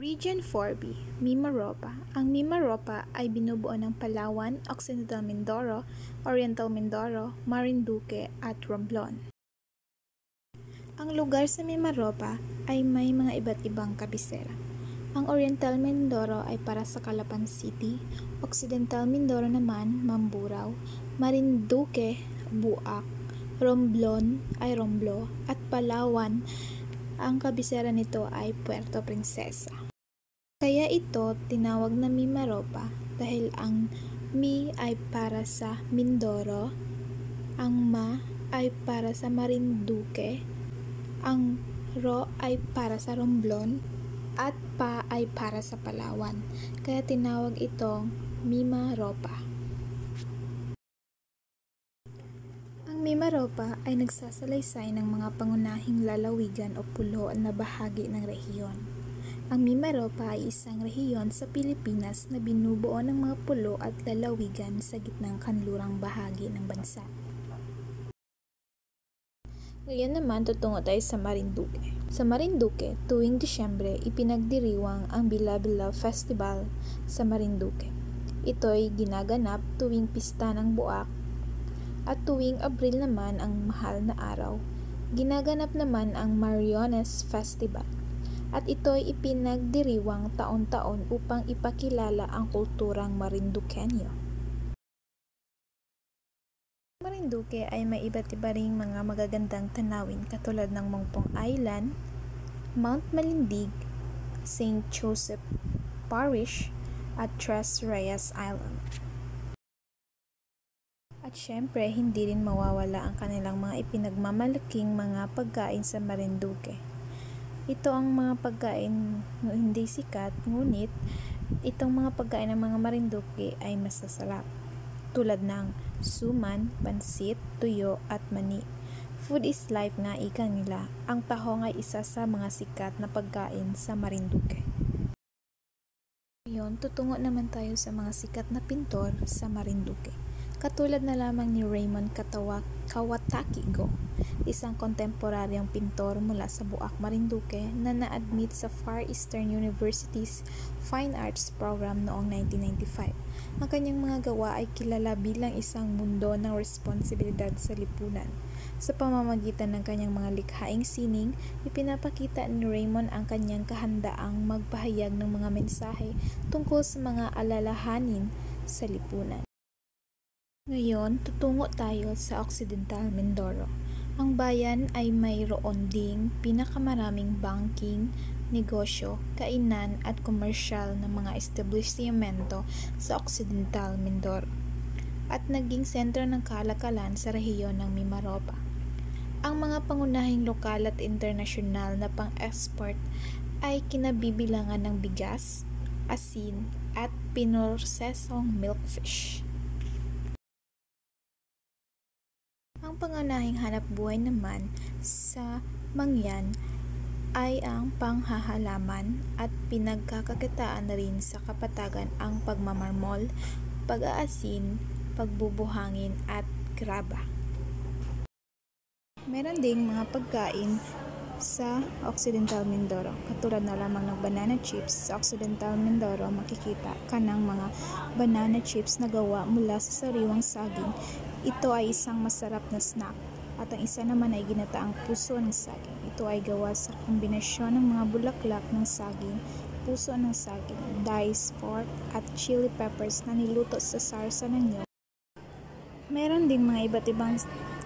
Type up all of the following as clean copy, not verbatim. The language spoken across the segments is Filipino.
Region 4B, Mimaropa. Ang Mimaropa ay binubuo ng Palawan, Occidental Mindoro, Oriental Mindoro, Marinduque at Romblon. Ang lugar sa Mimaropa ay may mga iba't ibang kabisera. Ang Oriental Mindoro ay para sa Calapan City, Occidental Mindoro naman, Mamburao, Marinduque, Buak, Romblon ay Romblo, at Palawan, ang kabisera nito ay Puerto Princesa. Kaya ito tinawag na Mimaropa dahil ang Mi ay para sa Mindoro, ang Ma ay para sa Marinduque, ang Ro ay para sa Romblon, at Pa ay para sa Palawan. Kaya tinawag itong Mimaropa. Ang Mimaropa ay nagsasalaysay ng mga pangunahing lalawigan o pulo na bahagi ng rehiyon. Ang Mimaropa ay isang rehiyon sa Pilipinas na binubuo ng mga pulo at lalawigan sa gitnang kanlurang bahagi ng bansa. Ngayon naman tutungo tayo sa Marinduque. Sa Marinduque, tuwing Disyembre, ipinagdiriwang ang Bila-Bila Festival sa Marinduque. Ito'y ginaganap tuwing pista ng Buak at tuwing Abril naman ang mahal na araw. Ginaganap naman ang Mariones Festival. At ito'y ipinagdiriwang taon-taon upang ipakilala ang kulturang Marinduqueño. Marinduque ay may iba't iba ring mga magagandang tanawin katulad ng Mongpong Island, Mount Malindig, St. Joseph Parish, at Tres Reyes Island. At syempre, hindi rin mawawala ang kanilang mga ipinagmamalaking mga pagkain sa Marinduque. Ito ang mga pagkain hindi sikat, ngunit itong mga pagkain ng mga Marinduque ay masasarap. Tulad ng suman, pansit, tuyo at mani. Food is life nga ika nila. Ang tahong ay isa sa mga sikat na pagkain sa Marinduque. Ngayon, tutungo naman tayo sa mga sikat na pintor sa Marinduque. Katulad na lamang ni Raymond Kawataki Go, isang kontemporaryong pintor mula sa Buak, Marinduque na na-admit sa Far Eastern University's Fine Arts Program noong 1995. Ang kanyang mga gawa ay kilala bilang isang mundo ng responsibilidad sa lipunan. Sa pamamagitan ng kanyang mga likhaing sining, ipinapakita ni Raymond ang kanyang kahandaang magpahayag ng mga mensahe tungkol sa mga alalahanin sa lipunan. Ngayon, tutungo tayo sa Occidental Mindoro. Ang bayan ay mayroon ding pinakamaraming banking, negosyo, kainan at komersyal na mga establishmento sa Occidental Mindoro at naging sentro ng kalakalan sa rehiyon ng Mimaropa. Ang mga pangunahing lokal at internasyonal na pang-export ay kinabibilangan ng bigas, asin at pinorsesong milkfish. Ang pangunahing hanap buhay naman sa Mangyan ay ang panghahalaman at pinagkakakitaan na rin sa kapatagan ang pagmamarmol, pag-aasin, pagbubuhangin at graba. Meron ding mga pagkain sa Occidental Mindoro. Katulad na lamang ng banana chips, sa Occidental Mindoro makikita ka ng mga banana chips na gawa mula sa sariwang saging. Ito ay isang masarap na snack. At ang isa naman ay ginataang puso ng saging. Ito ay gawa sa kombinasyon ng mga bulaklak ng saging, puso ng saging, diced pork at chili peppers na niluto sa sarsa ng niyog. Meron ding mga iba't ibang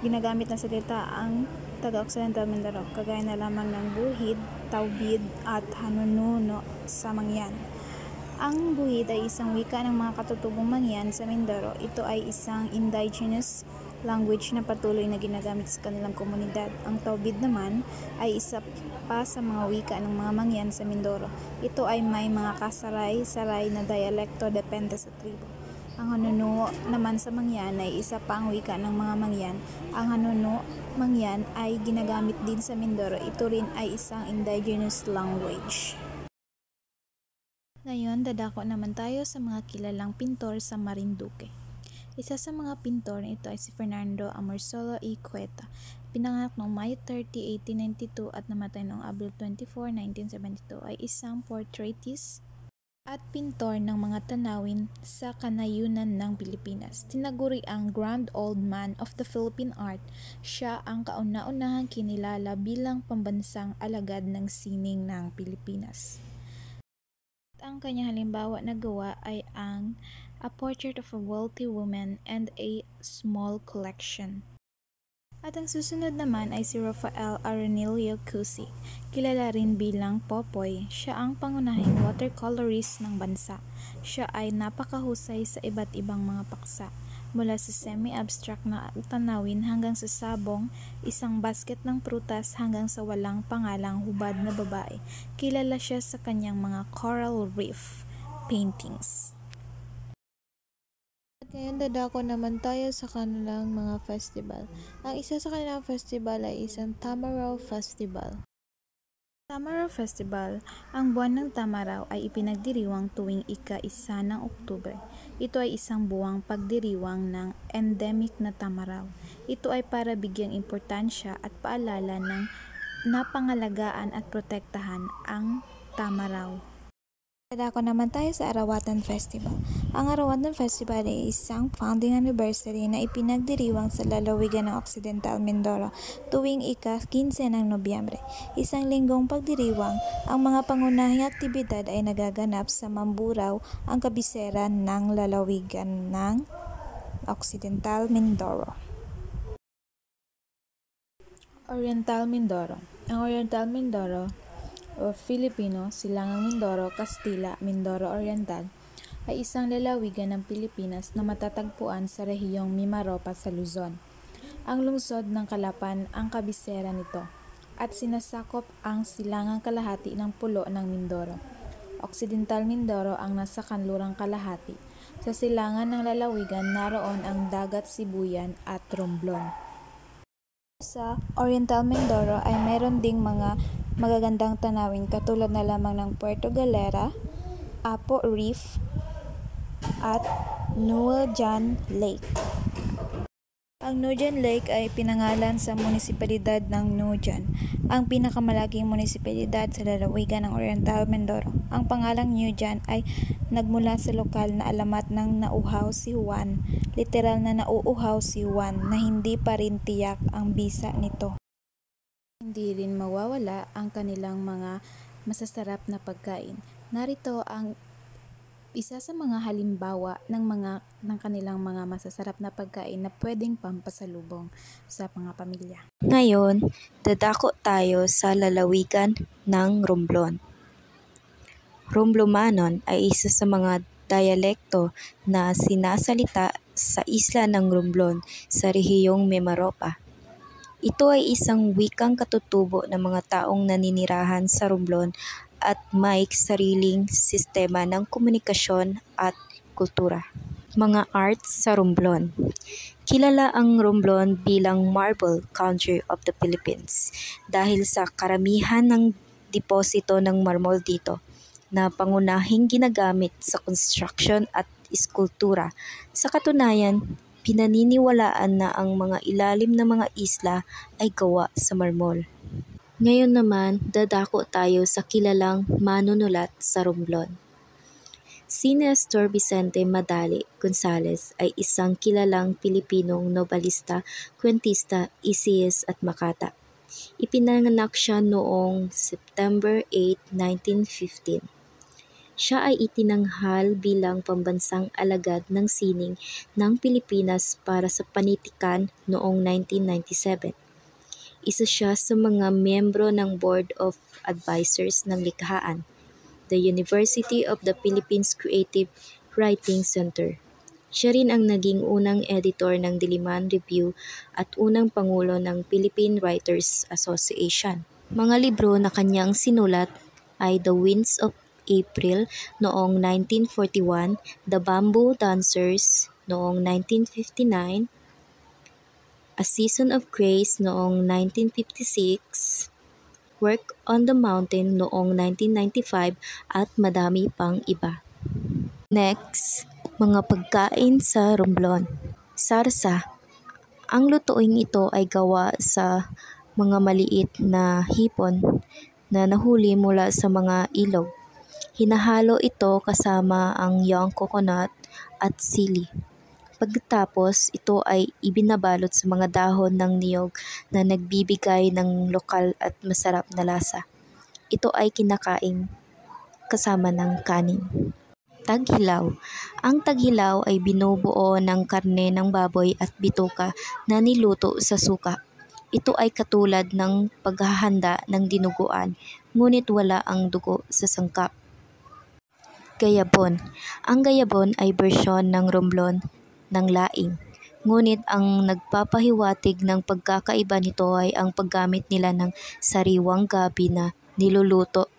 ginagamit na salita ang taga-Occidental Mindoro, kagaya na lamang ng buhid, taubid at hanununo sa Mangyan. Ang buhid ay isang wika ng mga katutubong Mangyan sa Mindoro. Ito ay isang indigenous language na patuloy na ginagamit sa kanilang komunidad. Ang taubid naman ay isa pa sa mga wika ng mga Mangyan sa Mindoro. Ito ay may mga kasaray-saray na dialekto depende sa tribo. Ang hanununo naman sa Mangyan ay isa pang wika ng mga Mangyan. Ang hanununo Mangyan ay ginagamit din sa Mindoro. Ito rin ay isang indigenous language. Ngayon, dadako naman tayo sa mga kilalang pintor sa Marinduque. Isa sa mga pintor na ito ay si Fernando Amorsolo y Cueta. pinanganak noong Mayo 30, 1892 at namatay noong Abril 24, 1972, ay isang portraitist at pintor ng mga tanawin sa kanayunan ng Pilipinas. Tinaguri ang Grand Old Man of the Philippine Art. Siya ang kauna-unahang kinilala bilang pambansang alagad ng sining ng Pilipinas. At ang kanyang halimbawa na gawa ay ang A Portrait of a Wealthy Woman and a Small Collection. At ang susunod naman ay si Rafael Arenillo Cusi. Kilala rin bilang Popoy. Siya ang pangunahing watercolorist ng bansa. Siya ay napakahusay sa iba't ibang mga paksa. Mula sa semi-abstract na tanawin hanggang sa sabong, isang basket ng prutas hanggang sa walang pangalang hubad na babae. Kilala siya sa kanyang mga coral reef paintings. Ngayon dadako naman tayo sa kanilang mga festival. Ang isa sa kanilang festival ay isang Tamaraw Festival. Tamaraw Festival, ang buwan ng Tamaraw ay ipinagdiriwang tuwing ika-1 ng Oktubre. Ito ay isang buwang pagdiriwang ng endemic na tamaraw. Ito ay para bigyang importansya at paalala ng napangalagaan at protektahan ang tamaraw. Dadako naman tayo sa Arawatan Festival. Ang Arawatan Festival ay isang founding anniversary na ipinagdiriwang sa lalawigan ng Occidental Mindoro tuwing ika-15 ng Nobyembre. Isang linggong pagdiriwang, ang mga pangunahing aktibidad ay nagaganap sa Mamburao, ang kabisera ng lalawigan ng Occidental Mindoro. Oriental Mindoro. Ang Oriental Mindoro o Filipino, Silangang Mindoro, Castilla, Mindoro Oriental ay isang lalawigan ng Pilipinas na matatagpuan sa rehiyong Mimaropa sa Luzon. Ang lungsod ng Calapan ang kabisera nito at sinasakop ang silangang kalahati ng pulo ng Mindoro. Occidental Mindoro ang nasa kanlurang kalahati. Sa silangan ng lalawigan naroon ang Dagat Sibuyan at Romblon. Sa Oriental Mindoro ay mayroon ding mga magagandang tanawin katulad na lamang ng Puerto Galera, Apo Reef, at Nujan Lake. Ang Nujan Lake ay pinangalan sa munisipalidad ng Nujan, ang pinakamalaking munisipalidad sa lalawigan ng Oriental Mindoro. Ang pangalang Nujan ay nagmula sa lokal na alamat ng nauuhaw si Juan, literal na nauuhaw si Juan na hindi pa rin tiyak ang bisa nito. Hindi rin mawawala ang kanilang mga masasarap na pagkain. Narito ang isa sa mga halimbawa ng kanilang mga masasarap na pagkain na pwedeng pampasalubong sa mga pamilya. Ngayon, dadako tayo sa lalawigan ng Romblon. Romblomanon ay isa sa mga dialekto na sinasalita sa isla ng Romblon sa rehiyong Mimaropa. Ito ay isang wikang katutubo ng mga taong naninirahan sa Romblon at may sariling sistema ng komunikasyon at kultura. Mga arts sa Romblon. Kilala ang Romblon bilang Marble Country of the Philippines dahil sa karamihan ng deposito ng marmol dito na pangunahing ginagamit sa construction at eskultura. Sa katunayan, pinaniniwalaan na ang mga ilalim ng mga isla ay gawa sa marmol. Ngayon naman, dadako tayo sa kilalang manunulat sa Romblon. Si Nestor Vicente Madali Gonzales ay isang kilalang Pilipinong novelista, kwentista, essayist at makata. Ipinanganak siya noong September 8, 1915. Siya ay itinanghal bilang pambansang alagad ng sining ng Pilipinas para sa panitikan noong 1997. Isa siya sa mga miyembro ng Board of Advisors ng Likhaan, the University of the Philippines Creative Writing Center. Siya rin ang naging unang editor ng Diliman Review at unang pangulo ng Philippine Writers Association. Mga libro na kanyang sinulat ay The Winds of April noong 1941, The Bamboo Dancers noong 1959, A Season of Grace noong 1956, Work on the Mountain noong 1995 at madami pang iba. Next, mga pagkain sa Romblon. Sarsa. Ang lutuing ito ay gawa sa mga maliit na hipon na nahuli mula sa mga ilog. Hinahalo ito kasama ang young coconut at sili. Pagkatapos, ito ay ibinabalot sa mga dahon ng niyog na nagbibigay ng lokal at masarap na lasa. Ito ay kinakain kasama ng kanin. Taghilaw. Ang taghilaw ay binubuo ng karne ng baboy at bituka na niluto sa suka. Ito ay katulad ng paghahanda ng dinuguan, ngunit wala ang dugo sa sangkap. Gayabon. Ang gayabon ay bersyon ng romblon ng laing. Ngunit ang nagpapahiwatig ng pagkakaiba nito ay ang paggamit nila ng sariwang gabi na niluluto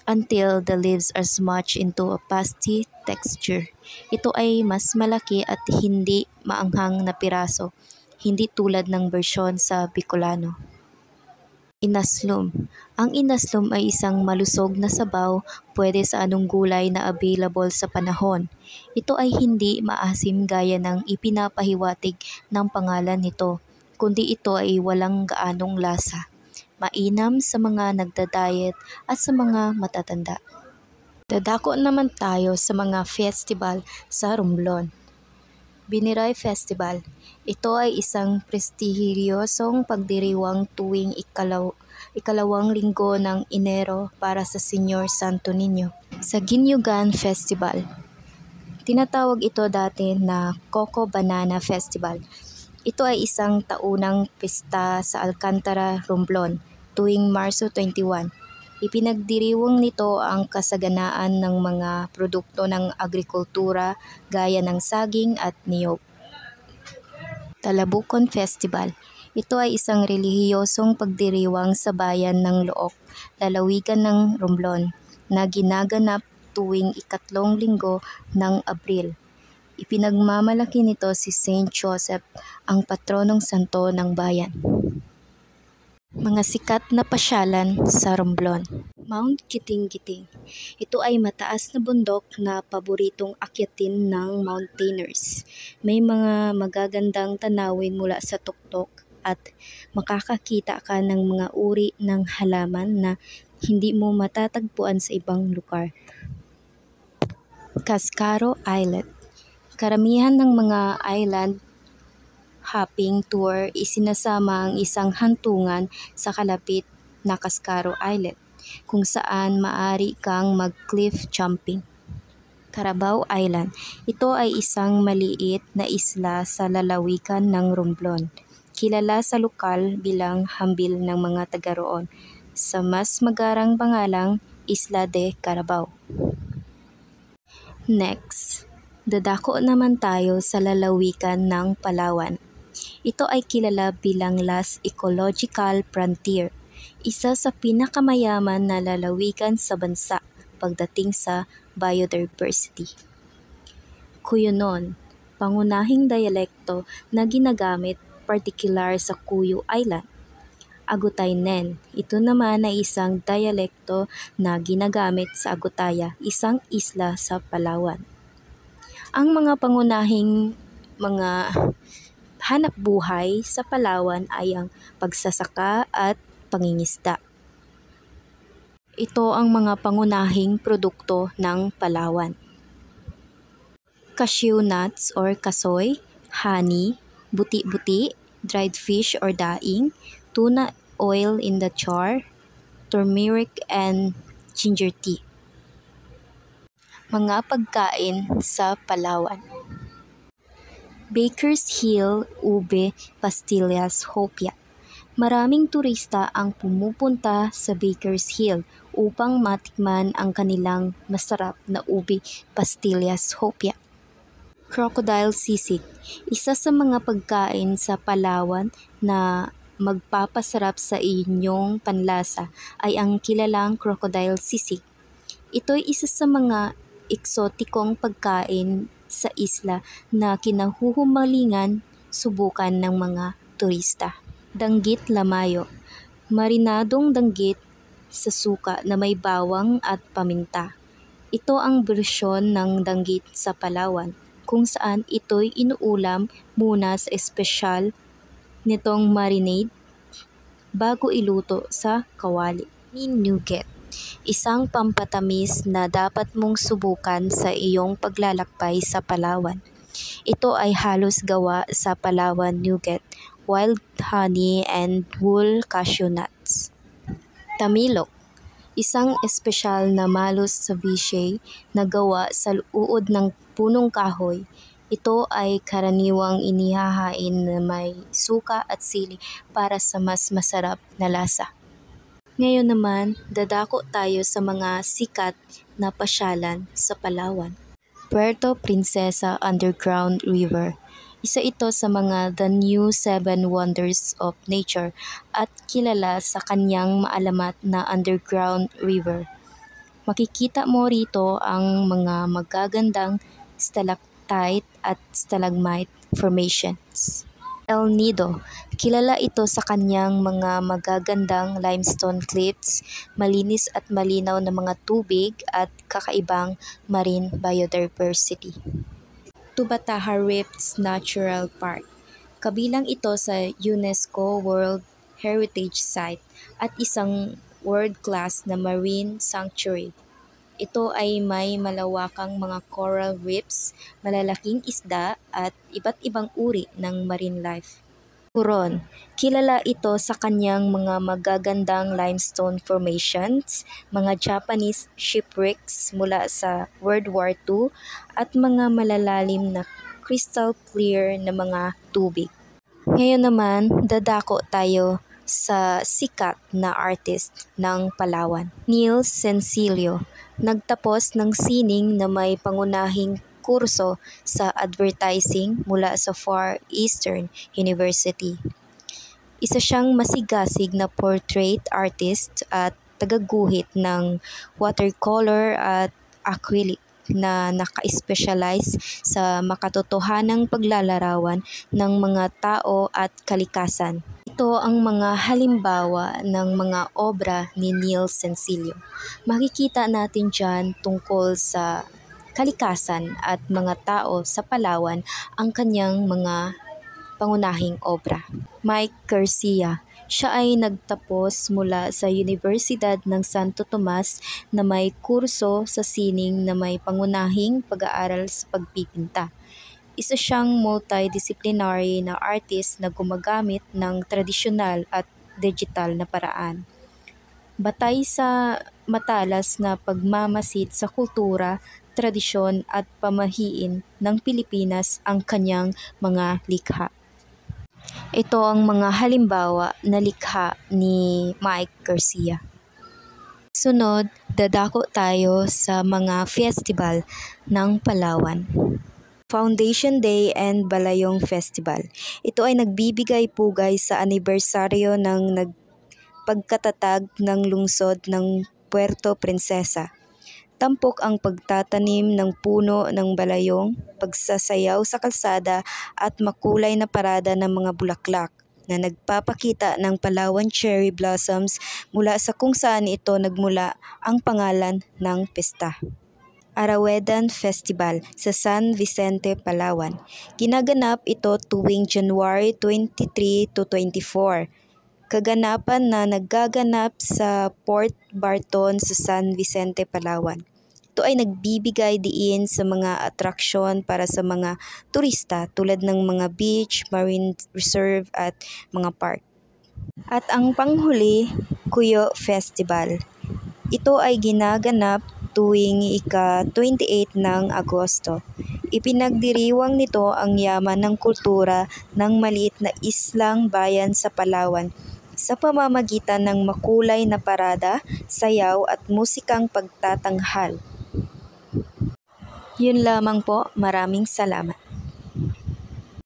until the leaves are smashed into a pasty texture. Ito ay mas malaki at hindi maanghang na piraso, hindi tulad ng bersyon sa Bicolano. Inaslom. Ang inaslom ay isang malusog na sabaw, pwede sa anong gulay na available sa panahon. Ito ay hindi maasim gaya ng ipinapahiwatig ng pangalan nito, kundi ito ay walang gaanong lasa. Mainam sa mga nagda-diet at sa mga matatanda. Dadako naman tayo sa mga festival sa Romblon. Biniray Festival. Ito ay isang prestihiryosong pagdiriwang tuwing ikalawang linggo ng Enero para sa Señor Santo Niño. Sa Ginyugan Festival. Tinatawag ito dati na Coco Banana Festival. Ito ay isang taunang pista sa Alcantara, Romblon, tuwing Marso 21. Ipinagdiriwang nito ang kasaganaan ng mga produkto ng agrikultura gaya ng saging at niyog. Talabukon Festival. Ito ay isang relihiyosong pagdiriwang sa bayan ng Look, lalawigan ng Romblon, na ginaganap tuwing ikatlong linggo ng Abril. Ipinagmamalaki nito si Saint Joseph, ang patronong santo ng bayan. Mga sikat na pasyalan sa Romblon. Mount Giting-Giting. Ito ay mataas na bundok na paboritong akyatin ng mountaineers. May mga magagandang tanawin mula sa tuktok at makakakita ka ng mga uri ng halaman na hindi mo matatagpuan sa ibang lugar. Cascaro Islet. Karamihan ng mga island hopping tour isinasama ang isang hantungan sa kalapit na Cascaro Islet, kung saan maaari kang mag-cliff jumping. Carabao Island. Ito ay isang maliit na isla sa lalawigan ng Romblon, kilala sa lokal bilang hambil ng mga taga roon, sa mas magarang pangalang Isla de Carabao. Next, dadako naman tayo sa lalawigan ng Palawan. Ito ay kilala bilang Las Ecological Frontier, isa sa pinakamayaman na lalawigan sa bansa pagdating sa biodiversity. Cuyonon, pangunahing dialekto na ginagamit partikular sa Cuyo Island. Agutay-Nen, ito naman ay isang dialekto na ginagamit sa Agutaya, isang isla sa Palawan. Ang mga pangunahing mga hanap buhay sa Palawan ay ang pagsasaka at pangingisda. Ito ang mga pangunahing produkto ng Palawan. Cashew nuts or kasoy, honey, buti-buti, dried fish or daing, tuna oil in the jar, turmeric and ginger tea. Mga pagkain sa Palawan. Baker's Hill Ube Pastillas Hopia. Maraming turista ang pumupunta sa Baker's Hill upang matikman ang kanilang masarap na ube pastillas hopia. Crocodile sisig. Isa sa mga pagkain sa Palawan na magpapasarap sa inyong panlasa ay ang kilalang crocodile sisig. Ito ay isa sa mga eksotikong pagkain sa isla na kinahuhumalingan subukan ng mga turista. Danggit lamayo. Marinadong danggit sa suka na may bawang at paminta. Ito ang bersyon ng danggit sa Palawan. kung saan ito'y inuulam muna sa espesyal nitong marinade bago iluto sa kawali. Nougat, isang pampatamis na dapat mong subukan sa iyong paglalakbay sa Palawan. Ito ay halos gawa sa Palawan nougat, wild honey and wool cashew nuts. Tamilok, isang espesyal na malus ceviche na gawa sa uod ng punong kahoy. Ito ay karaniwang inihahain na may suka at sili para sa mas masarap na lasa. Ngayon naman, dadako tayo sa mga sikat na pasyalan sa Palawan. Puerto Princesa Underground River. Isa ito sa mga The New Seven Wonders of Nature at kilala sa kanyang maalamat na underground river. Makikita mo rito ang mga magagandang stalactite at stalagmite formations. El Nido, kilala ito sa kanyang mga magagandang limestone cliffs, malinis at malinaw na mga tubig at kakaibang marine biodiversity. Tubataha Rifts Natural Park. Kabilang ito sa UNESCO World Heritage Site at isang world-class na marine sanctuary. Ito ay may malawakang mga coral reefs, malalaking isda at iba't ibang uri ng marine life. Coron, kilala ito sa kanyang mga magagandang limestone formations, mga Japanese shipwrecks mula sa World War II at mga malalalim na crystal clear na mga tubig. Ngayon naman, dadako tayo sa sikat na artist ng Palawan. Neil Sencillo, nagtapos ng sining na may pangunahing kurso sa advertising mula sa Far Eastern University. Isa siyang masigasig na portrait artist at tagaguhit ng watercolor at acrylic na naka-specialize sa makatotohanang paglalarawan ng mga tao at kalikasan. Ito ang mga halimbawa ng mga obra ni Neil Sencillo. Makikita natin dyan tungkol sa kalikasan at mga tao sa Palawan ang kanyang mga pangunahing obra. Mike Garcia, siya ay nagtapos mula sa Universidad ng Santo Tomas na may kurso sa sining na may pangunahing pag-aaral sa pagpipinta. Isa siyang multidisciplinary na artist na gumagamit ng tradisyonal at digital na paraan. Batay sa matalas na pagmamasid sa kultura, tradisyon at pamahiin ng Pilipinas ang kanyang mga likha. Ito ang mga halimbawa na likha ni Mike Garcia. Sunod, dadako tayo sa mga festival ng Palawan. Foundation Day and Balayong Festival. Ito ay nagbibigay pugay sa anibersaryo ng pagkatatag ng lungsod ng Puerto Princesa. Tampok ang pagtatanim ng puno ng balayong, pagsasayaw sa kalsada at makulay na parada ng mga bulaklak na nagpapakita ng Palawan cherry blossoms mula sa kung saan ito nagmula ang pangalan ng pesta. Arawedan Festival sa San Vicente, Palawan. Ginaganap ito tuwing January 23 to 24. Kaganapan na nagaganap sa Port Barton sa San Vicente, Palawan. Ito ay nagbibigay diin sa mga atraksyon para sa mga turista tulad ng mga beach, marine reserve at mga park. At ang panghuli, Cuyo Festival. Ito ay ginaganap tuwing ika-28 ng Agosto. Ipinagdiriwang nito ang yaman ng kultura ng maliit na islang bayan sa Palawan sa pamamagitan ng makulay na parada, sayaw at musikang pagtatanghal. Yun lamang po, maraming salamat.